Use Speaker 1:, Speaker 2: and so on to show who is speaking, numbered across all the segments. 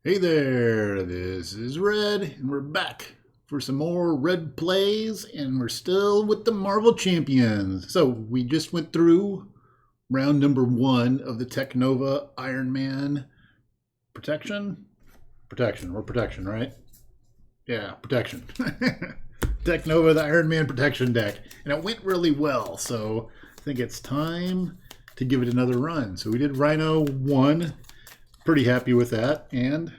Speaker 1: Hey there, this is Red, and we're back for some more Red plays, and we're still with the Marvel Champions. So, we just went through round number 1 of the Technova Iron Man protection? Protection, right? Yeah, protection. Technova, the Iron Man protection deck. And it went really well, so I think it's time to give it another run. So, we did Rhino 1. Pretty happy with that, and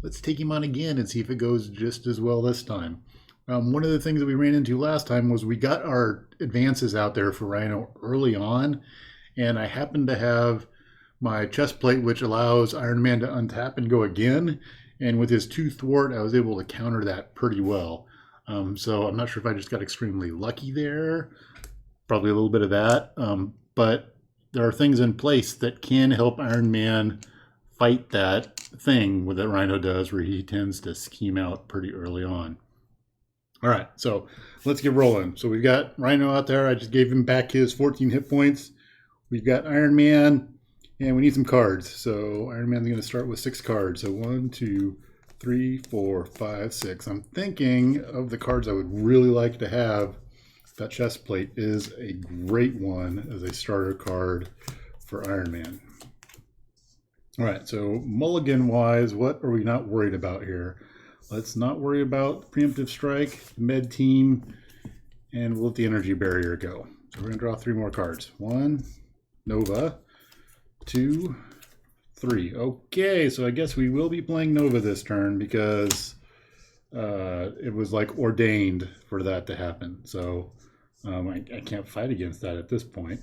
Speaker 1: let's take him on again and see if it goes just as well this time. One of the things that we ran into last time was we got our advances out there for Rhino early on, and I happened to have my chest plate, which allows Iron Man to untap and go again, and with his 2 thwart, I was able to counter that pretty well. So I'm not sure if I just got extremely lucky there, probably a little bit of that, but there are things in place that can help Iron Man fight that thing that Rhino does where he tends to scheme out pretty early on. All right, so let's get rolling. So we've got Rhino out there. I just gave him back his 14 hit points. We've got Iron Man, and we need some cards. So Iron Man's going to start with 6 cards. So 1, 2, 3, 4, 5, 6. I'm thinking of the cards I would really like to have. That chest plate is a great one as a starter card for Iron Man. All right, so mulligan-wise, what are we not worried about here? Let's not worry about preemptive strike, med team, and we'll let the energy barrier go. So we're going to draw 3 more cards. 1, Nova, 2, 3. Okay, so I guess we will be playing Nova this turn because it was like ordained for that to happen. So I can't fight against that at this point.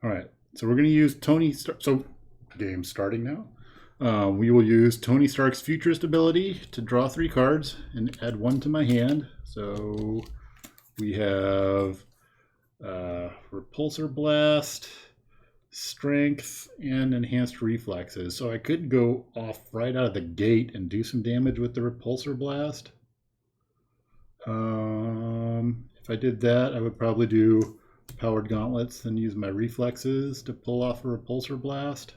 Speaker 1: All right, so we're going to use Tony Stark. So game starting now. We will use Tony Stark's Futurist ability to draw 3 cards and add 1 to my hand. So we have Repulsor Blast, Strength, and Enhanced Reflexes. So I could go off right out of the gate and do some damage with the Repulsor Blast. If I did that, I would probably do Powered Gauntlets and use my Reflexes to pull off a Repulsor Blast.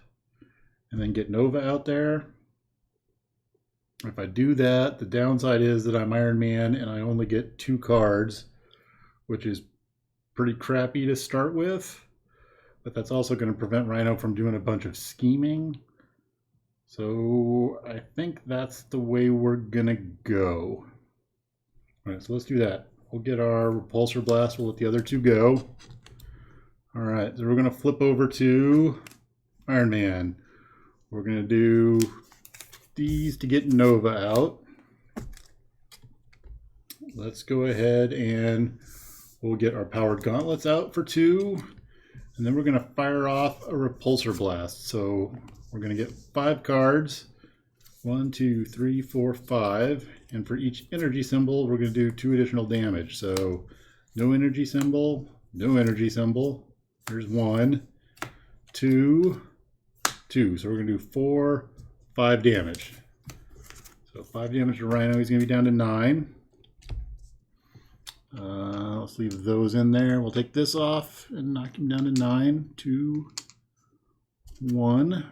Speaker 1: And then get Nova out there. If I do that, the downside is that I'm Iron Man and I only get 2 cards, which is pretty crappy to start with. But that's also going to prevent Rhino from doing a bunch of scheming. So I think that's the way we're going to go. All right, so let's do that. We'll get our Repulsor Blast. We'll let the other 2 go. All right, so we're going to flip over to Iron Man. We're going to do these to get Nova out. Let's go ahead and we'll get our Powered Gauntlets out for 2. And then we're going to fire off a Repulsor Blast. So we're going to get 5 cards. 1, 2, 3, 4, 5. And for each energy symbol, we're going to do 2 additional damage. So no energy symbol, no energy symbol. There's 1, 2, 2. So we're going to do 4, 5 damage. So 5 damage to Rhino. He's going to be down to 9. Let's leave those in there. We'll take this off and knock him down to 9. 2, 1.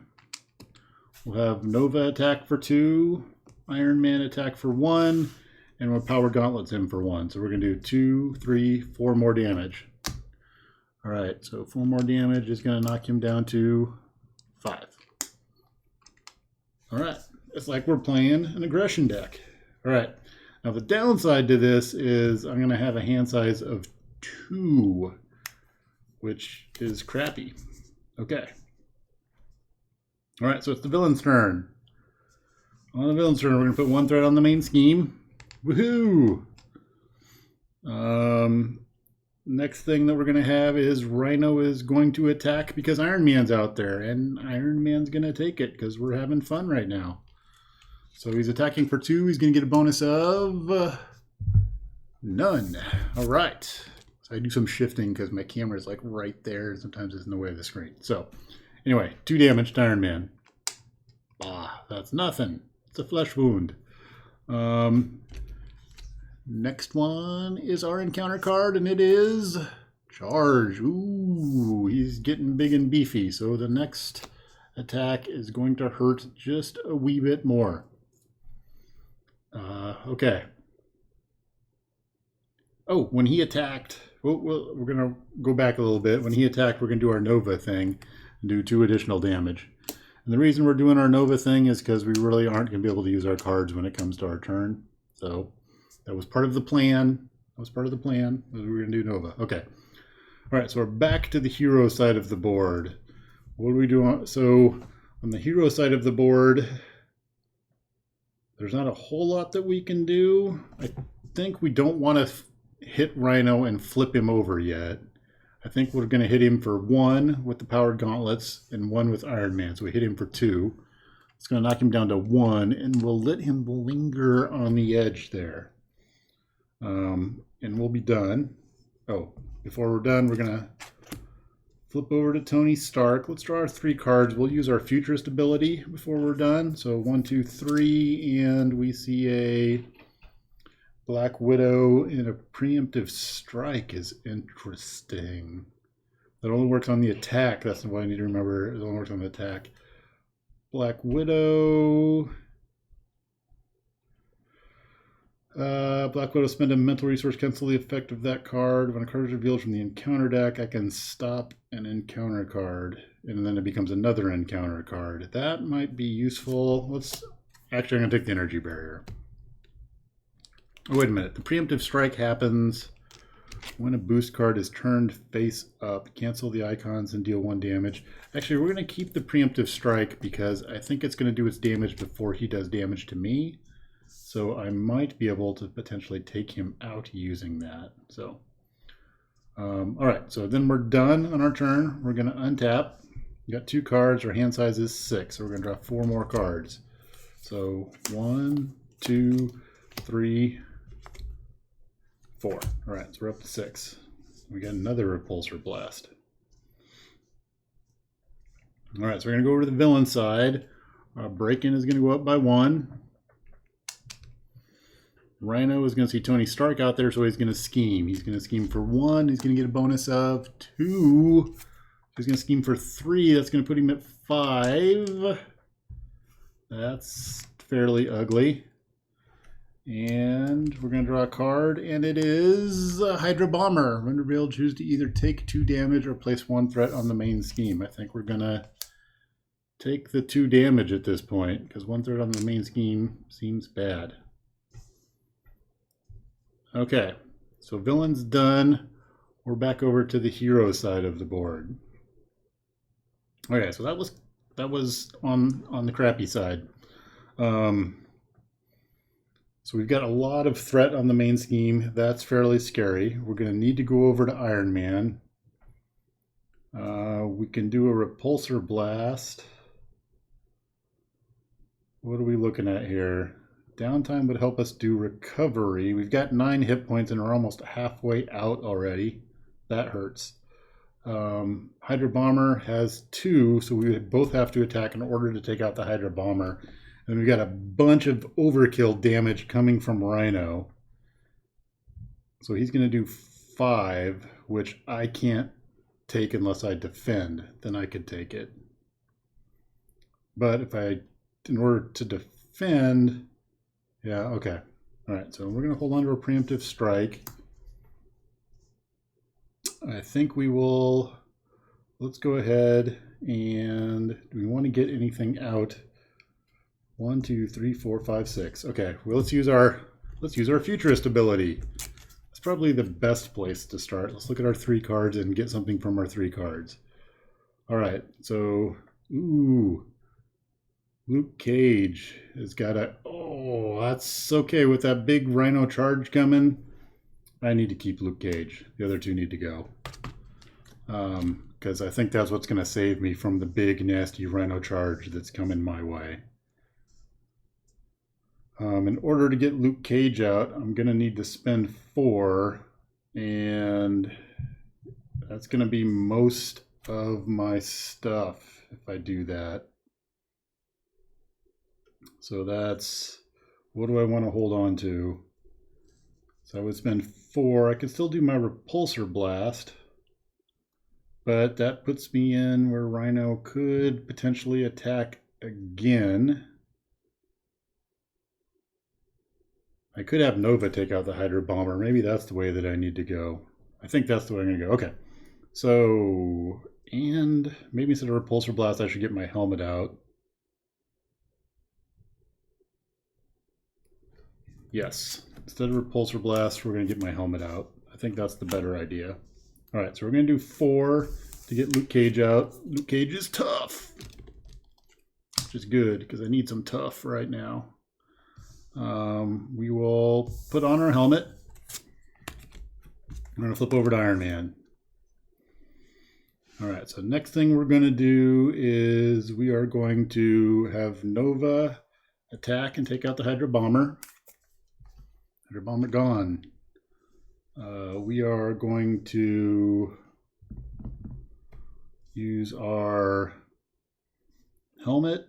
Speaker 1: We'll have Nova attack for 2. Iron Man attack for 1. And we'll Power Gauntlets him for 1. So we're going to do 2, 3, 4 more damage. All right, so 4 more damage is going to knock him down to 5. All right, it's like we're playing an aggression deck. All right, now the downside to this is I'm going to have a hand size of 2, which is crappy. Okay. All right, so it's the villain's turn. On the villain's turn, we're going to put 1 threat on the main scheme. Woohoo! Next thing that we're going to have is Rhino is going to attack because Iron Man's out there, and Iron Man's going to take it because we're having fun right now. So he's attacking for 2. He's going to get a bonus of none. All right. So I do some shifting because my camera is like right there. Sometimes it's in the way of the screen. So anyway, 2 damage to Iron Man. Ah, that's nothing. It's a flesh wound. Next one is our encounter card, and it is Charge. Ooh, he's getting big and beefy. So the next attack is going to hurt just a wee bit more. Okay. Oh, when he attacked, we're going to go back a little bit. When he attacked, we're going to do our Nova thing and do 2 additional damage. And the reason we're doing our Nova thing is because we really aren't going to be able to use our cards when it comes to our turn. So that was part of the plan. That was part of the plan. We were going to do Nova. Okay. All right, so we're back to the hero side of the board. What do we do? So on the hero side of the board, there's not a whole lot that we can do. I think we don't want to hit Rhino and flip him over yet. I think we're going to hit him for 1 with the powered gauntlets and 1 with Iron Man. So we hit him for 2. It's going to knock him down to 1, and we'll let him linger on the edge there. And we'll be done. Oh, before we're done, we're going to flip over to Tony Stark. Let's draw our 3 cards. We'll use our Futurist ability before we're done. So 1, 2, 3, and we see a Black Widow and a preemptive strike is interesting. That only works on the attack. That's what I need to remember. It only works on the attack. Black Widow. Black Widow, spend a mental resource, cancel the effect of that card. When a card is revealed from the encounter deck, I can stop an encounter card, and then it becomes another encounter card. That might be useful. Actually, I'm going to take the energy barrier. Oh, wait a minute. The preemptive strike happens when a boost card is turned face up. Cancel the icons and deal 1 damage. Actually, we're going to keep the preemptive strike because I think it's going to do its damage before he does damage to me. So I might be able to potentially take him out using that. So, all right. So then we're done on our turn. We're going to untap. We got 2 cards. Our hand size is 6. So we're going to draw 4 more cards. So 1, 2, 3, 4. All right. So we're up to 6. We got another repulsor blast. All right. So we're going to go over to the villain side. Break-in is going to go up by 1. Rhino is going to see Tony Stark out there, so he's going to scheme. He's going to scheme for 1. He's going to get a bonus of 2. He's going to scheme for 3. That's going to put him at 5. That's fairly ugly. And we're going to draw a card, and it is a Hydra Bomber. When revealed, choose to either take 2 damage or place 1 threat on the main scheme. I think we're going to take the 2 damage at this point, because 1 threat on the main scheme seems bad. Okay, so villain's done. We're back over to the hero side of the board. Okay, so that was on the crappy side. So we've got a lot of threat on the main scheme. That's fairly scary. We're going to need to go over to Iron Man. We can do a repulsor blast. What are we looking at here? Downtime would help us do recovery. We've got 9 hit points and we're almost halfway out already. That hurts. Hydra Bomber has 2, so we would both have to attack in order to take out the Hydra Bomber. And we've got a bunch of overkill damage coming from Rhino. So he's going to do 5, which I can't take unless I defend. Then I could take it. But in order to defend... Yeah, okay. All right, so we're going to hold on to a preemptive strike. I think we will... Let's go ahead and... Do we want to get anything out? 1, 2, 3, 4, 5, 6. Okay, well, let's use our Futurist ability. That's probably the best place to start. Let's look at our 3 cards and get something from our 3 cards. All right, so... Ooh... Luke Cage has got a... Oh, that's okay. With that big Rhino charge coming, I need to keep Luke Cage. The other 2 need to go. Because I think that's what's going to save me from the big, nasty Rhino charge that's coming my way. In order to get Luke Cage out, I'm going to need to spend 4. And that's going to be most of my stuff if I do that. So that's, what do I want to hold on to? So I would spend 4. I could still do my repulsor blast, But that puts me in where Rhino could potentially attack again. I could have Nova take out the Hydro Bomber. Maybe that's the way that I need to go. I think that's the way I'm going to go. Okay. So, and maybe instead of Repulsor Blast, I should get my helmet out. Yes. Instead of Repulsor Blast, we're going to get my helmet out. I think that's the better idea. All right, so we're going to do 4 to get Luke Cage out. Luke Cage is tough, which is good because I need some tough right now. We will put on our helmet. I'm going to flip over to Iron Man. All right, so next thing we're going to do is we are going to have Nova attack and take out the Hydro Bomber. Hydro Bomber gone. We are going to use our helmet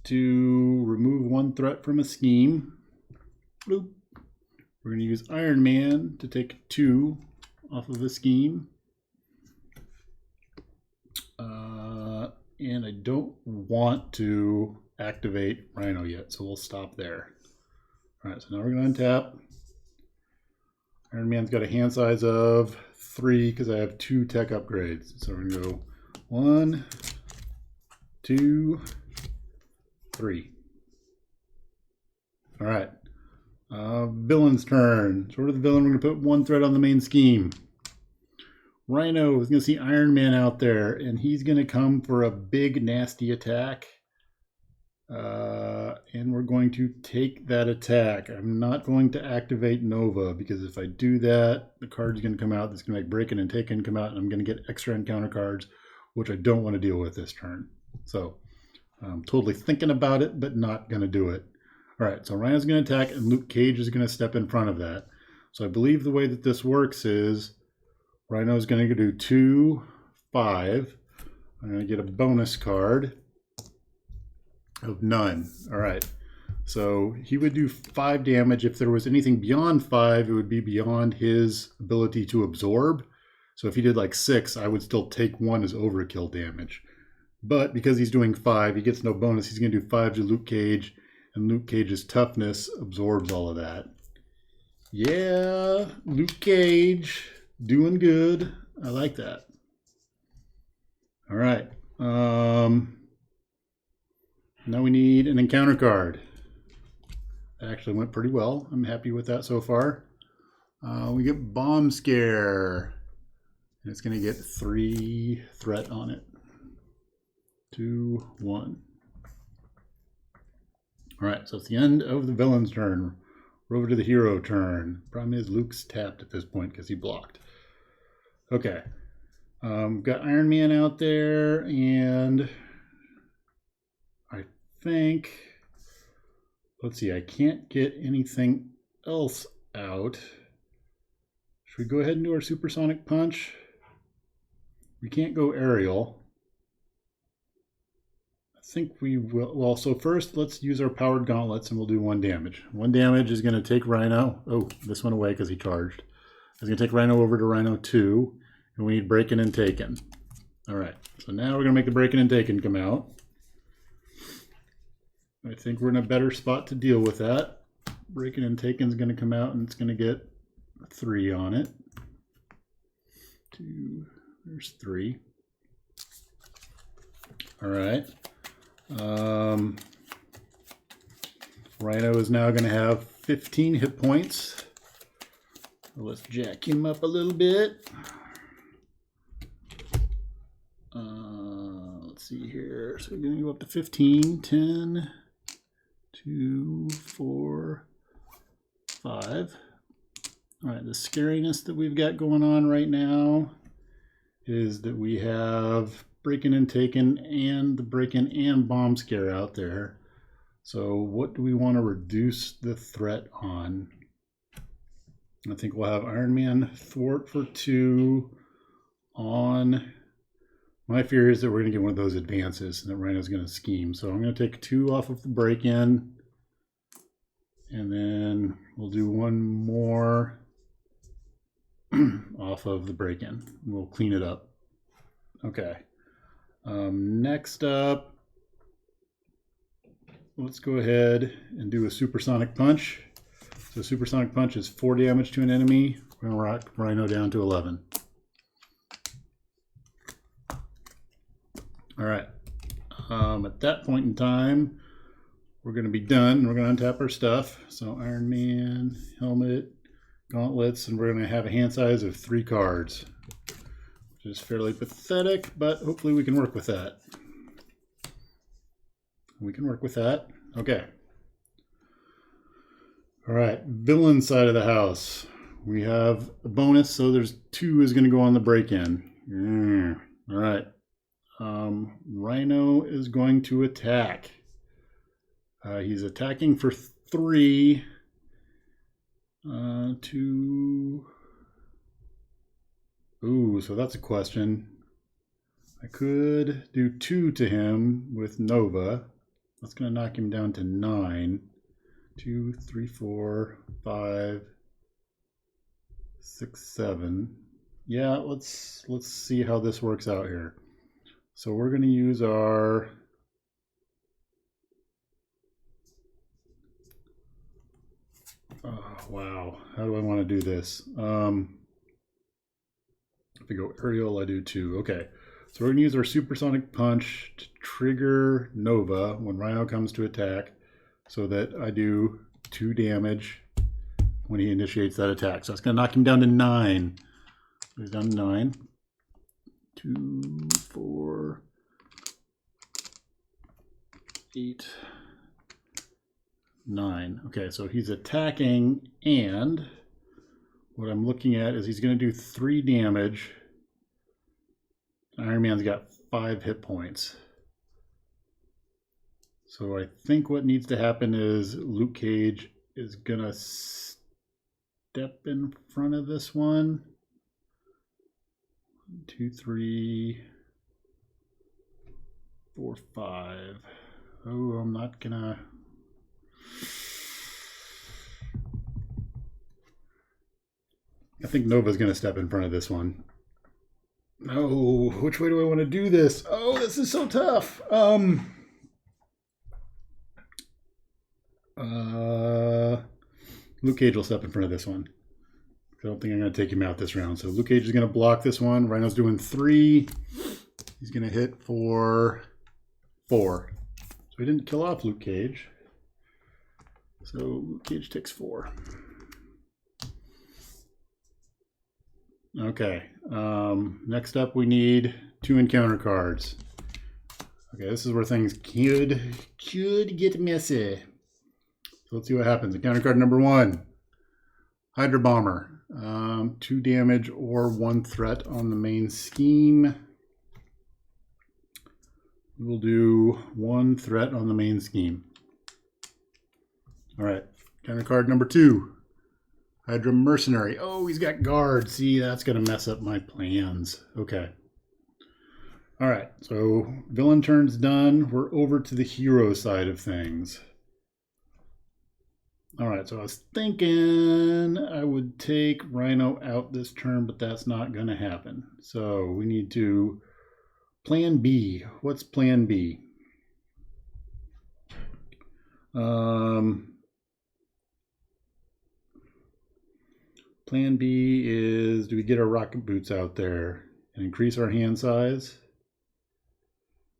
Speaker 1: to remove 1 threat from a scheme. Bloop. We're going to use Iron Man to take 2 off of the scheme. And I don't want to activate Rhino yet, so we'll stop there. All right, so now we're going to untap. Iron Man's got a hand size of 3 because I have 2 tech upgrades. So we're going to go 1, 2, 3. All right. Villain's turn. So we're the villain. We're going to put 1 threat on the main scheme. Rhino is going to see Iron Man out there, and he's going to come for a big, nasty attack. And we're going to take that attack. I'm not going to activate Nova, because if I do that, the card's going to come out that's going to make Breaking and Taken come out, and I'm going to get extra encounter cards, which I don't want to deal with this turn. So I'm totally thinking about it, but not going to do it. All right, so Rhino's going to attack, and Luke Cage is going to step in front of that. So I believe the way that this works is Rhino's going to do 2, 5. I'm going to get a bonus card of none. All right. So he would do 5 damage. If there was anything beyond 5, it would be beyond his ability to absorb. So if he did like 6, I would still take 1 as overkill damage. But because he's doing 5, he gets no bonus. He's going to do 5 to Luke Cage, and Luke Cage's toughness absorbs all of that. Yeah, Luke Cage doing good. I like that. All right. Now we need an encounter card. That actually went pretty well. I'm happy with that so far. We get Bomb Scare. And it's going to get 3 threat on it. 2, 1. All right, so it's the end of the villain's turn. We're over to the hero turn. Problem is Luke's tapped at this point because he blocked. Okay. Got Iron Man out there, and I think, let's see, I can't get anything else out. Should we go ahead and do our supersonic punch? We can't go aerial. I think we will. Well, so first let's use our powered gauntlets and we'll do 1 damage. 1 damage is going to take Rhino. Oh, this went away because he charged. It's going to take Rhino over to Rhino 2. And we need Breaking and Taken. All right, so now we're going to make the Breaking and Taken come out. I think we're in a better spot to deal with that. Breaking and Taken is going to come out, and it's going to get 3 on it. 2, there's 3. All right. Rhino is now going to have 15 hit points. So let's jack him up a little bit. Let's see here. So we're going to go up to 15, 10, 2, 4, 5. All right, the scariness that we've got going on right now is that we have Breaking and Taken and the Breaking and Bomb Scare out there. So what do we want to reduce the threat on? I think we'll have Iron Man thwart for 2 on. My fear is that we're going to get one of those advances and that Rhino's going to scheme. So I'm going to take 2 off of the break-in. And then we'll do 1 more off of the break-in. We'll clean it up. Okay. Next up, let's go ahead and do a supersonic punch. So supersonic punch is 4 damage to an enemy. We're going to rock Rhino down to 11. All right. At that point in time, we're going to be done. We're going to untap our stuff. So Iron Man, helmet, gauntlets, and we're going to have a hand size of 3 cards, which is fairly pathetic, but hopefully we can work with that. We can work with that. Okay. All right, villain side of the house. We have a bonus, so there's 2 is going to go on the break-in. All right. Rhino is going to attack. He's attacking for 3. 2. Ooh, so that's a question. I could do 2 to him with Nova. That's going to knock him down to 9. 2, 3, 4, 5, 6, 7. Yeah, let's see how this works out here. So we're going to use our wow, how do I want to do this? If I go aerial, I do 2. Okay, so we're going to use our supersonic punch to trigger Nova when Rhino comes to attack, so that I do 2 damage when he initiates that attack. So it's going to knock him down to 9. He's down to 9. 2, 4, 8, 9. Okay, so he's attacking, and what I'm looking at is he's going to do 3 damage. Iron Man's got 5 hit points. So I think what needs to happen is Luke Cage is going to step in front of this one. 1, 2, 3, 4, 5. Oh, I'm not going to... I think Nova's going to step in front of this one. No, which way do I want to do this? Oh, this is so tough. Luke Cage will step in front of this one. I don't think I'm going to take him out this round. So Luke Cage is going to block this one. Rhino's doing 3. He's going to hit for 4. So he didn't kill off Luke Cage. So Luke Cage takes 4. Okay. Next up, we need 2 encounter cards. Okay, this is where things could get messy. So let's see what happens. Encounter card number 1, Hydra Bomber. 2 damage or 1 threat on the main scheme. We'll do 1 threat on the main scheme. All right. Encounter card number 2, Hydra Mercenary. Oh, he's got guard. See, that's going to mess up my plans. Okay. All right. So villain turn's done. We're over to the hero side of things. All right. So I was thinking I would take Rhino out this turn, but that's not going to happen. So we need to plan B. What's plan B? Plan B is, do we get our rocket boots out there and increase our hand size?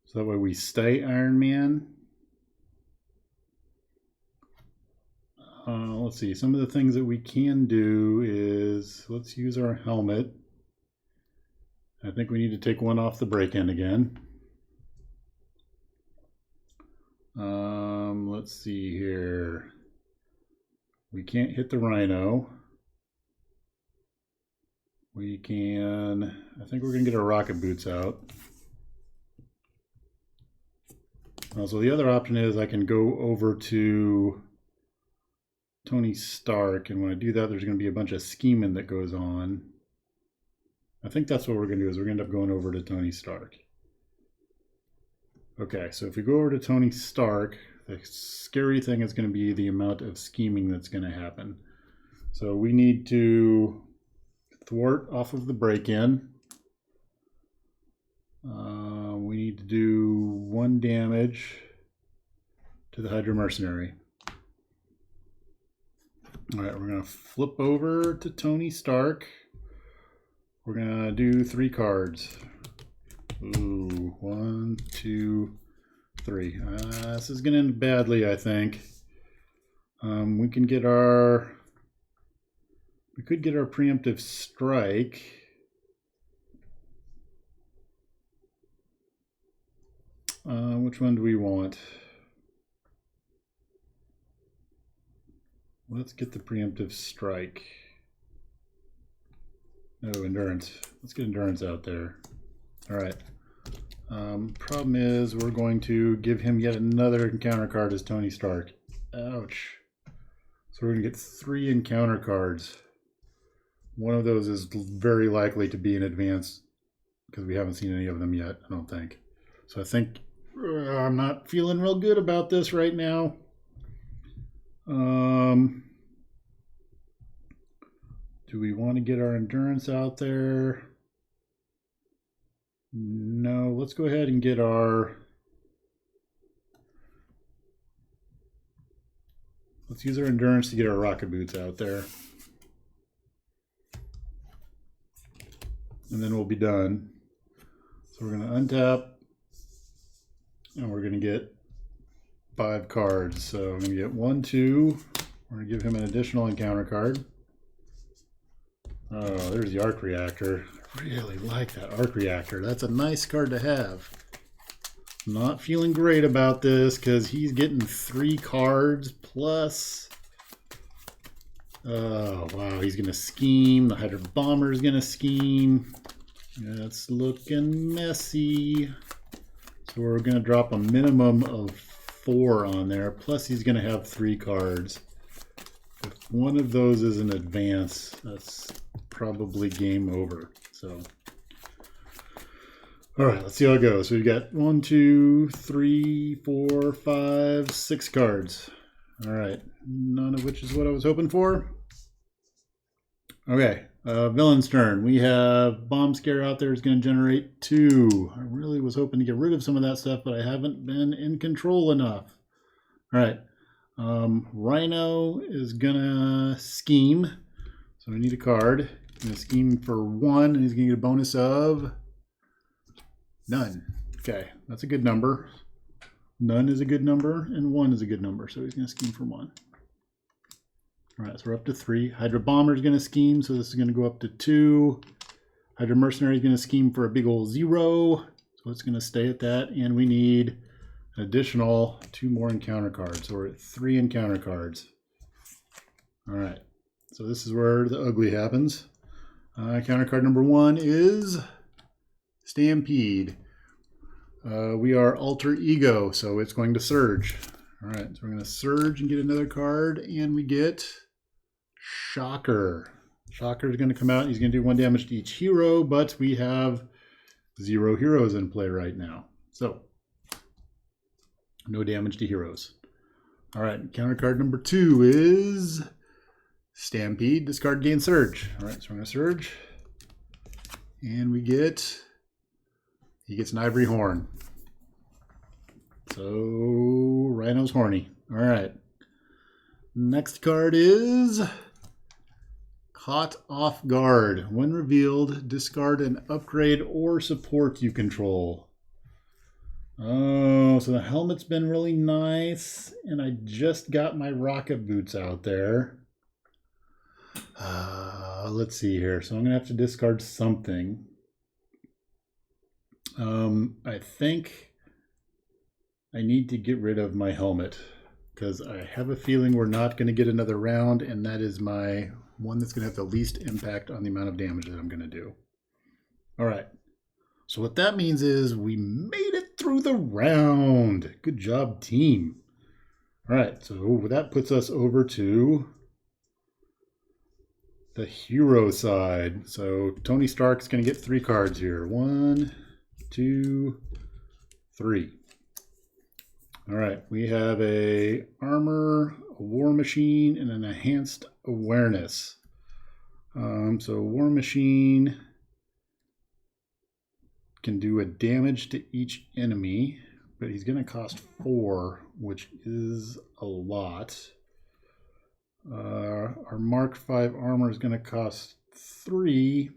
Speaker 1: So that way we stay Iron Man. Let's see, some of the things that we can do is, let's use our helmet. I think we need to take 1 off the break-in again. Let's see here. We can't hit the Rhino. We can, I think we're going to get our rocket boots out. So the other option is I can go over to Tony Stark, and when I do that, there's going to be a bunch of scheming that goes on. I think that's what we're going to do, is we're going to end up going over to Tony Stark. Okay, so if we go over to Tony Stark, the scary thing is going to be the amount of scheming that's going to happen. So we need to thwart off of the break-in. We need to do 1 damage to the Hydra Mercenary. All right, we're going to flip over to Tony Stark. We're going to do 3 cards. Ooh, 1, 2, 3. This is going to end badly, I think. We could get our preemptive strike. Which one do we want? Let's get the preemptive strike. No, endurance. Let's get endurance out there. All right. Problem is we're going to give him yet another encounter card as Tony Stark. Ouch. So we're going to get 3 encounter cards. One of those is very likely to be in advance because we haven't seen any of them yet, I don't think. So I think I'm not feeling real good about this right now. Do we want to get our endurance out there? No, let's go ahead and get our... Let's use our endurance to get our rocket boots out there. And then we'll be done. So we're going to untap. And we're going to get 5 cards. So I'm going to get 1, 2. We're going to give him an additional encounter card. Oh, there's the arc reactor. I really like that arc reactor. That's a nice card to have. Not feeling great about this because he's getting 3 cards plus. Oh, wow. He's going to scheme. The Hydra Bomber is going to scheme. That's looking messy. So we're going to drop a minimum of 4 on there. Plus he's going to have 3 cards. If one of those is an advance, that's probably game over. So, all right, let's see how it goes. So we've got 1, 2, 3, 4, 5, 6 cards. All right, none of which is what I was hoping for. Okay, villain's turn. We have Bomb Scare out there is going to generate 2. I really was hoping to get rid of some of that stuff, but I haven't been in control enough. All right, Rhino is going to scheme. So I need a card. He's going to scheme for 1, and he's going to get a bonus of none. Okay, that's a good number. None is a good number, and 1 is a good number. So he's going to scheme for 1. All right, so we're up to 3. Hydra Bomber is going to scheme, so this is going to go up to 2. Hydra Mercenary is going to scheme for a big old 0. So it's going to stay at that, and we need an additional 2 more encounter cards. So we're at 3 encounter cards. All right, so this is where the ugly happens. Counter card number 1 is Stampede. We are Alter Ego, so it's going to Surge. All right, so we're going to Surge and get another card, and we get Shocker. Shocker is going to come out. He's going to do 1 damage to each hero, but we have 0 heroes in play right now. So, no damage to heroes. All right, counter card number 2 is Stampede. Discard, gain Surge. All right, so we're going to Surge. And he gets an Ivory Horn. So, Rhino's horny. All right. Next card is Caught Off Guard. When revealed, discard an upgrade or support you control. Oh, so the helmet's been really nice, and I just got my rocket boots out there. Let's see here. So I'm going to have to discard something. I think I need to get rid of my helmet because I have a feeling we're not going to get another round, and that is my one that's going to have the least impact on the amount of damage that I'm going to do. All right. So what that means is we made it through the round. Good job, team. All right. So that puts us over to the hero side. So Tony Stark's going to get 3 cards here. 1, 2, 3. All right, we have a armor, a war machine, and an enhanced awareness. So war machine can do a damage to each enemy, but he's going to cost 4, which is a lot. Our Mark 5 armor is going to cost 3.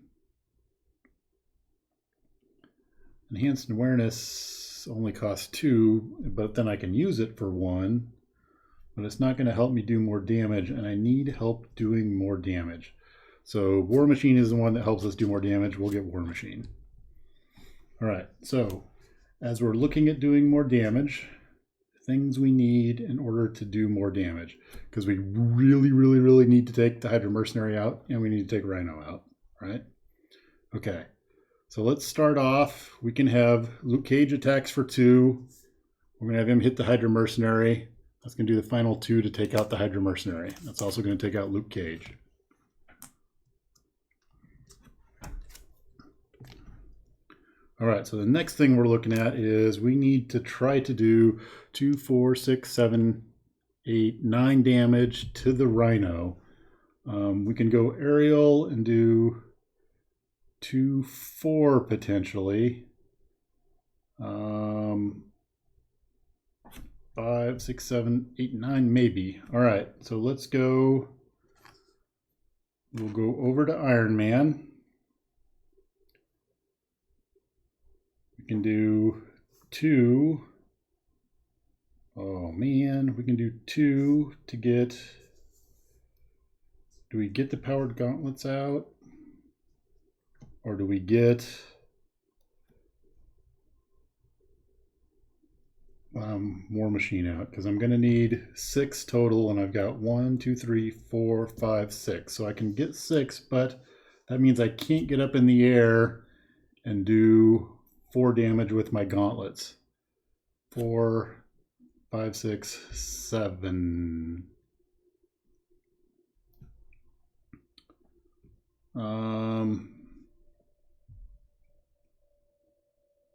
Speaker 1: Enhanced awareness only costs 2, but then I can use it for 1. But it's not going to help me do more damage, and I need help doing more damage. So War Machine is the one that helps us do more damage. We'll get War Machine. All right, so as we're looking at doing more damage, things we need in order to do more damage, because we really need to take the Hydra Mercenary out, and we need to take Rhino out, right? Okay. So let's start off. We can have Luke Cage attacks for 2. We're going to have him hit the Hydra Mercenary. That's going to do the final 2 to take out the Hydra Mercenary. That's also going to take out Luke Cage. All right, so the next thing we're looking at is we need to try to do 2, 4, 6, 7, 8, 9 damage to the Rhino. We can go aerial and do 2, 4 potentially. 5, 6, 7, 8, 9 maybe. All right, so let's go. We'll go over to Iron Man. We can do 2. Oh man, we can do 2 to get. Do we get the powered gauntlets out? Or do we get War Machine out? Because I'm going to need 6 total, and I've got 1, 2, 3, 4, 5, 6. So I can get 6, but that means I can't get up in the air and do 4 damage with my gauntlets. 4, 5, 6, 7.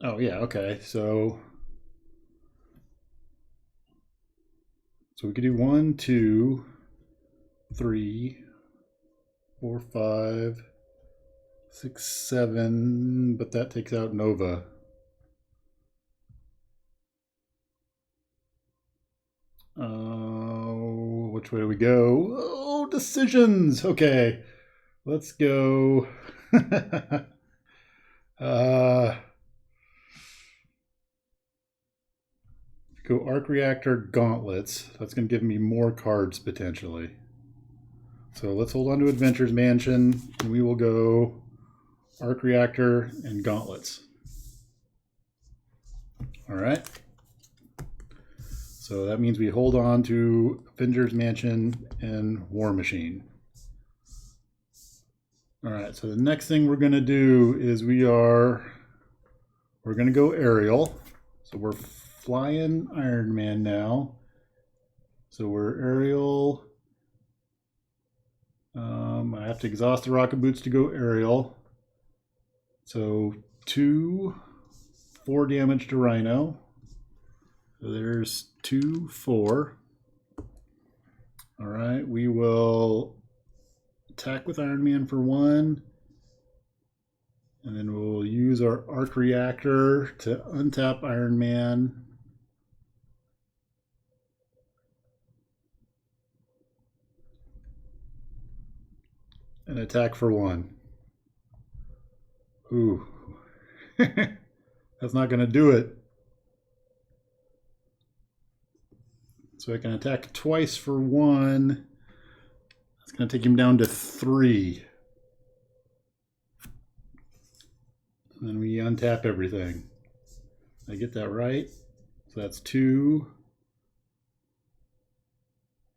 Speaker 1: Oh yeah, okay. So we could do 1, 2, 3, 4, 5, 6, 7, but that takes out Nova. Which way do we go? Oh, decisions. Okay, let's go. Go Arc Reactor Gauntlets. That's going to give me more cards potentially. So let's hold on to Adventures Mansion, and we will go Arc Reactor and Gauntlets. All right. So that means we hold on to Avengers Mansion and War Machine. All right, so the next thing we're going to do is we're going to go aerial. So we're flying Iron Man now. So we're aerial. I have to exhaust the rocket boots to go aerial. So 2, 4 damage to Rhino. So there's 2, 4. All right, we will attack with Iron Man for 1. And then we'll use our Arc Reactor to untap Iron Man. And attack for 1. Ooh. That's not going to do it. So I can attack twice for 1. That's going to take him down to 3. And then we untap everything. Did I get that right? So that's 2,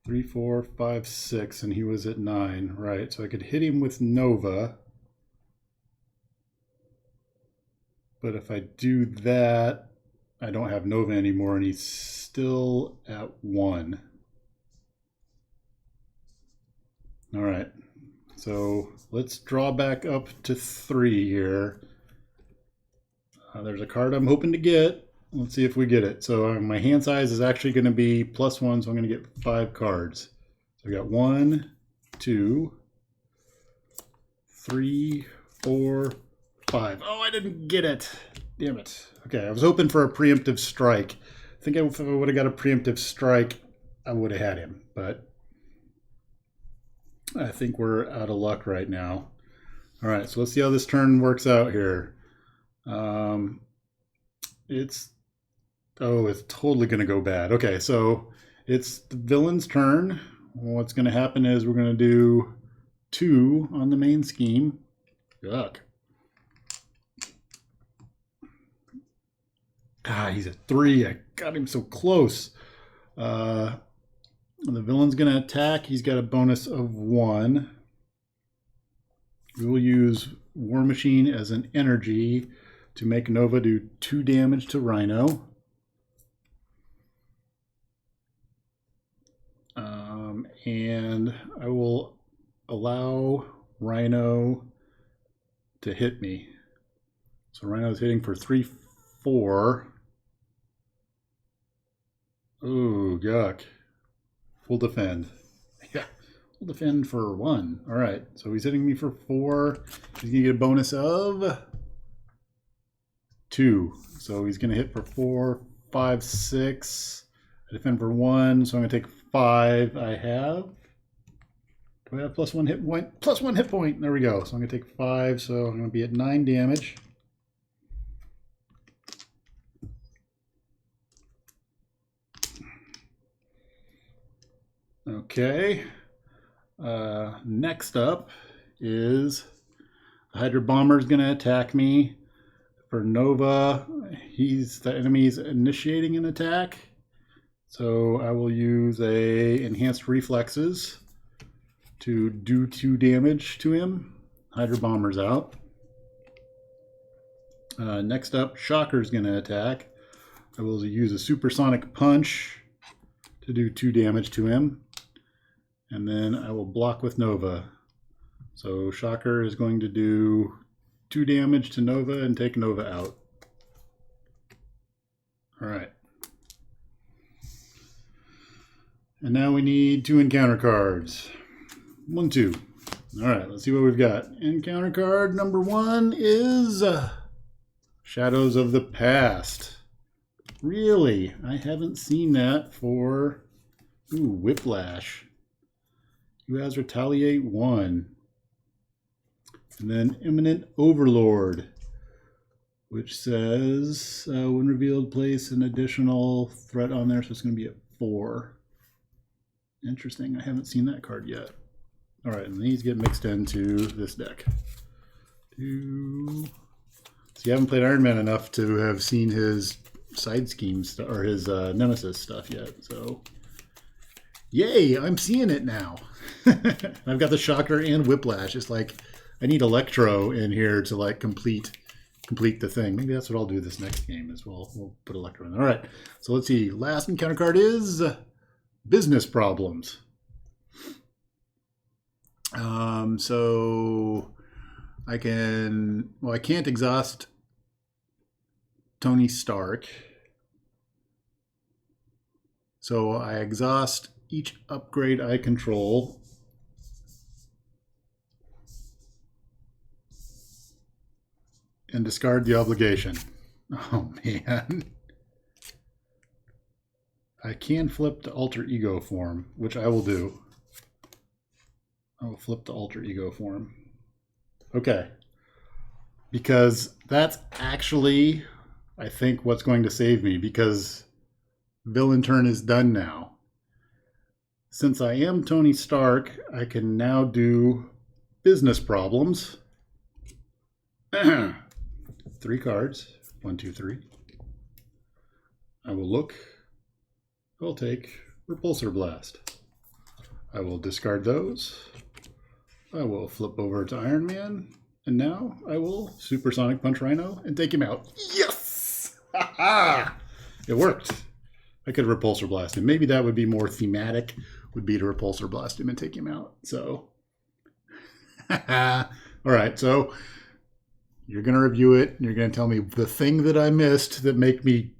Speaker 1: 3, 4, 5, 6, and he was at 9, right? So I could hit him with Nova. But if I do that, I don't have Nova anymore, and he's still at 1. All right, so let's draw back up to 3 here. There's a card I'm hoping to get. Let's see if we get it. So my hand size is actually going to be +1, so I'm going to get 5 cards. So I got 1, 2, 3, 4, 5. Oh, I didn't get it. Damn it. Okay, I was hoping for a preemptive strike. I think if I would have got a preemptive strike, I would have had him. But I think we're out of luck right now. All right, so let's see how this turn works out here. It's totally going to go bad. Okay, so it's the villain's turn. What's going to happen is we're going to do 2 on the main scheme. Yuck. Ah, he's at 3. I got him so close. The villain's going to attack. He's got a bonus of 1. We will use War Machine as an energy to make Nova do 2 damage to Rhino. And I will allow Rhino to hit me. So Rhino's hitting for 3, 4. Oh, yuck. Full defend. Yeah, full defend for 1. All right, so he's hitting me for 4. He's going to get a bonus of 2. So he's going to hit for 4, 5, 6. I defend for 1, so I'm going to take 5. I have. Do I have plus 1 hit point? Plus 1 hit point. There we go. So I'm going to take 5, so I'm going to be at 9 damage. Okay. Next up is the Hydra Bomber is going to attack me. For Nova, the enemy's initiating an attack. So I will use a enhanced reflexes to do 2 damage to him. Hydra Bomber's out. Next up, Shocker's going to attack. I will use a supersonic punch to do 2 damage to him. And then I will block with Nova. So Shocker is going to do 2 damage to Nova and take Nova out. All right. And now we need 2 encounter cards. 1, 2. All right, let's see what we've got. Encounter card number 1 is Shadows of the Past. Really? I haven't seen that for Whiplash. Who has Retaliate 1? And then Imminent Overlord, which says when revealed, place an additional threat on there, so it's going to be at 4. Interesting. I haven't seen that card yet. All right, and these get mixed into this deck. So you haven't played Iron Man enough to have seen his side schemes or his Nemesis stuff yet. So, yay! I'm seeing it now. I've got the Shocker and Whiplash. It's like I need Electro in here to like complete the thing. Maybe that's what I'll do this next game as well. We'll put Electro in there. All right. So let's see. Last encounter card is Business Problems. So I can't exhaust Tony Stark. So I exhaust each upgrade I control. And discard the obligation. Oh man. I can flip to alter ego form, which I will do. I will flip to alter ego form. Okay. Because that's actually, I think, what's going to save me, because villain turn is done now. Since I am Tony Stark, I can now do Business Problems. 3 cards. 1, 2, 3. I will look. I will take Repulsor Blast. I will discard those. I will flip over to Iron Man. And now I will Supersonic Punch Rhino and take him out. Yes! It worked. I could Repulsor Blast him. Maybe that would be more thematic, would be to Repulsor Blast him and take him out. So, all right. So you're going to review it. And you're going to tell me the thing that I missed that make me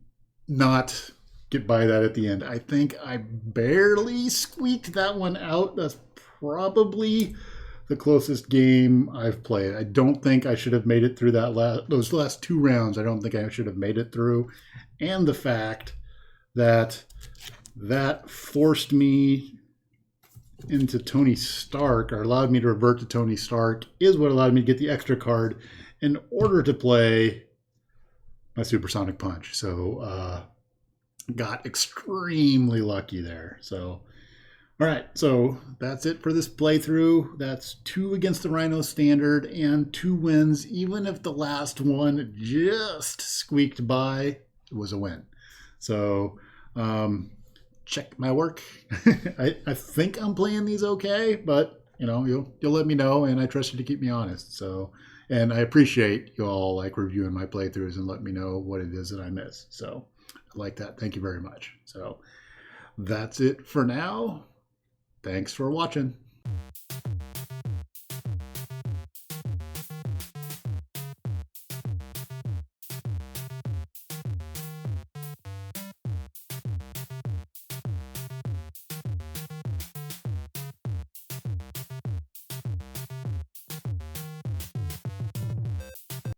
Speaker 1: not get by that at the end. I think I barely squeaked that one out. That's probably the closest game I've played. I don't think I should have made it through those last 2 rounds. I don't think I should have made it through. And the fact that forced me into Tony Stark, or allowed me to revert to Tony Stark, is what allowed me to get the extra card in order to play my Supersonic Punch. So got extremely lucky there. So all right, so that's it for this playthrough. That's 2 against the Rhino standard and 2 wins. Even if the last one just squeaked by, it was a win. So check my work. I think I'm playing these okay, but you'll let me know, and I trust you to keep me honest. So, and I appreciate you all like reviewing my playthroughs and let me know what it is that I miss. So I like that. Thank you very much. So that's it for now. Thanks for watching.